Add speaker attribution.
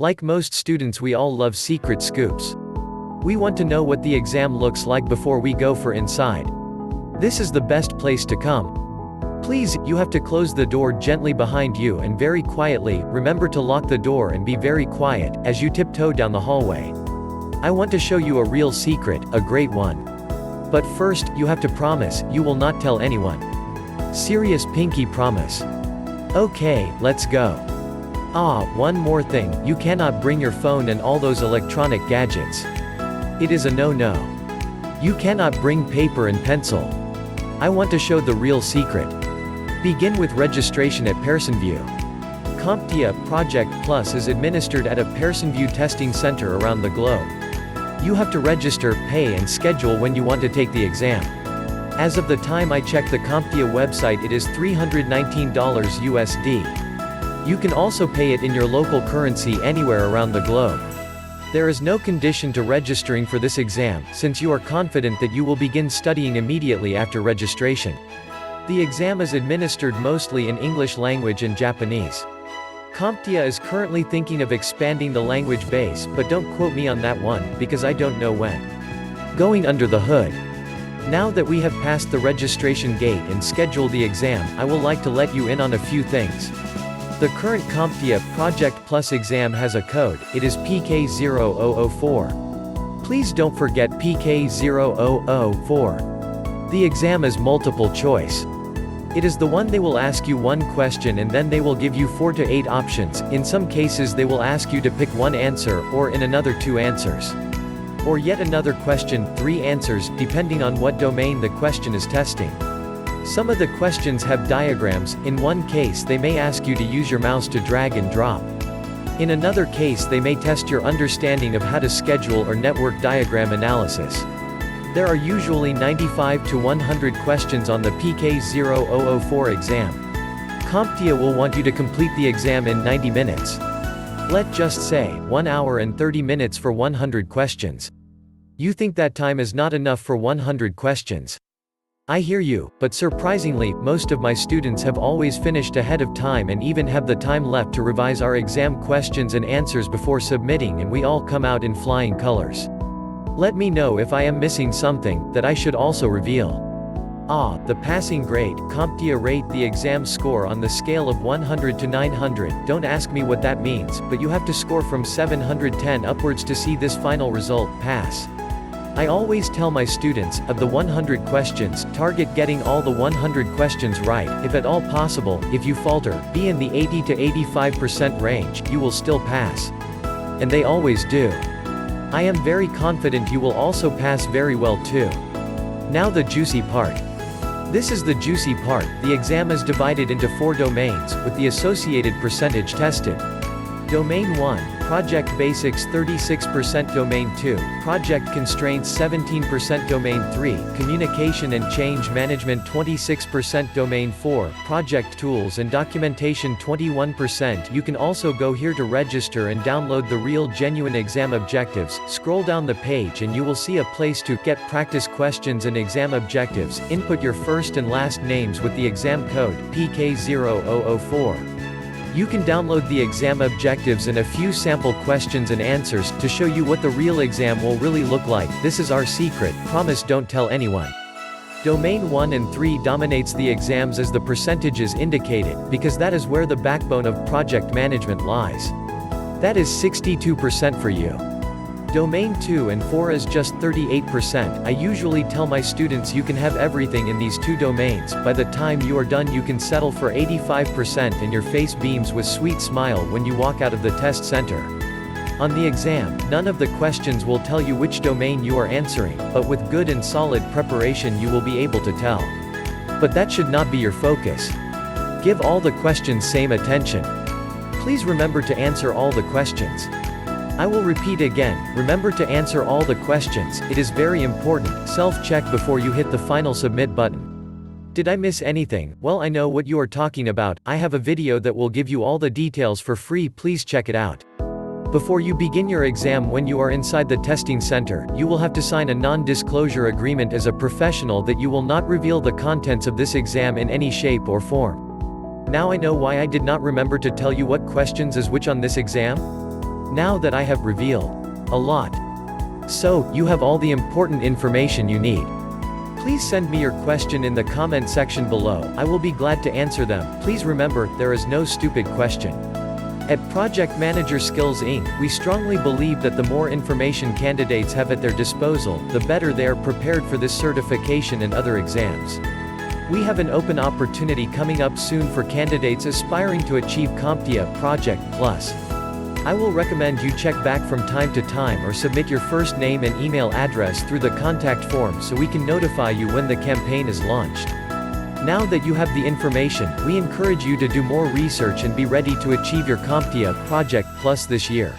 Speaker 1: Like most students, we all love secret scoops. We want to know what the exam looks like before we go for inside. This is the best place to come. Please, you have to close the door gently behind you and very quietly. Remember to lock the door and be very quiet as you tiptoe down the hallway. I want to show you a real secret, a great one. But first, you have to promise you will not tell anyone. Serious pinky promise. Okay, let's go. One more thing, you cannot bring your phone and all those electronic gadgets. It is a no-no. You cannot bring paper and pencil. I want to show the real secret. Begin with registration at Pearson VUE. CompTIA Project Plus is administered at a Pearson VUE testing center around the globe. You have to register, pay and schedule when you want to take the exam. As of the time I checked the CompTIA website, it is $319 USD. You can also pay it in your local currency anywhere around the globe. There is no condition to registering for this exam, since you are confident that you will begin studying immediately after registration. The exam is administered mostly in English language and Japanese. CompTIA is currently thinking of expanding the language base, but don't quote me on that one, because I don't know when. Going under the hood. Now that we have passed the registration gate and scheduled the exam, I will like to let you in on a few things. The current CompTIA Project Plus exam has a code, it is PK0004. Please don't forget PK0004. The exam is multiple choice. It is the one they will ask you one question and then they will give you 4 to 8 options. In some cases they will ask you to pick one answer, or in another 2 answers. Or yet another question, 3 answers, depending on what domain the question is testing. Some of the questions have diagrams. In one case they may ask you to use your mouse to drag and drop. In another case they may test your understanding of how to schedule or network diagram analysis. There are usually 95 to 100 questions on the PK0004 exam. CompTIA will want you to complete the exam in 90 minutes. Let's just say, 1 hour and 30 minutes for 100 questions. You think that time is not enough for 100 questions? I hear you, but surprisingly, most of my students have always finished ahead of time and even have the time left to revise our exam questions and answers before submitting, and we all come out in flying colors. Let me know if I am missing something that I should also reveal. The passing grade. CompTIA rate the exam score on the scale of 100 to 900. Don't ask me what that means, but you have to score from 710 upwards to see this final result, pass. I always tell my students, of the 100 questions, target getting all the 100 questions right. If at all possible, if you falter, be in the 80 to 85% range, you will still pass. And they always do. I am very confident you will also pass very well too. Now the juicy part. This is the juicy part. The exam is divided into 4 domains, with the associated percentage tested. Domain 1, Project Basics 36%. Domain 2, Project Constraints 17%. Domain 3, Communication and Change Management 26%. Domain 4, Project Tools and Documentation 21%. You can also go here to register and download the real genuine exam objectives. Scroll down the page and you will see a place to get practice questions and exam objectives. Input your first and last names with the exam code, PK0004. You can download the exam objectives and a few sample questions and answers, to show you what the real exam will really look like. This is our secret, promise don't tell anyone. Domain 1 and 3 dominates the exams as the percentages indicated, because that is where the backbone of project management lies. That is 62% for you. Domain 2 and 4 is just 38%. I usually tell my students you can have everything in these 2 domains. By the time you are done you can settle for 85% and your face beams with sweet smile when you walk out of the test center. On the exam, none of the questions will tell you which domain you are answering, but with good and solid preparation you will be able to tell. But that should not be your focus. Give all the questions same attention. Please remember to answer all the questions. I will repeat again, remember to answer all the questions, it is very important. Self-check before you hit the final submit button. Did I miss anything? Well, I know what you are talking about. I have a video that will give you all the details for free, please check it out. Before you begin your exam, when you are inside the testing center, you will have to sign a non-disclosure agreement as a professional that you will not reveal the contents of this exam in any shape or form. Now I know why I did not remember to tell you what questions is which on this exam. Now that I have revealed a lot, so you have all the important information you need. Please send me your question in the comment section below. I will be glad to answer them. Please remember, there is no stupid question. At Project Manager Skills Inc., we strongly believe that the more information candidates have at their disposal, the better they are prepared for this certification and other exams. We have an open opportunity coming up soon for candidates aspiring to achieve CompTIA Project Plus. I will recommend you check back from time to time or submit your first name and email address through the contact form so we can notify you when the campaign is launched. Now that you have the information, we encourage you to do more research and be ready to achieve your CompTIA Project Plus this year.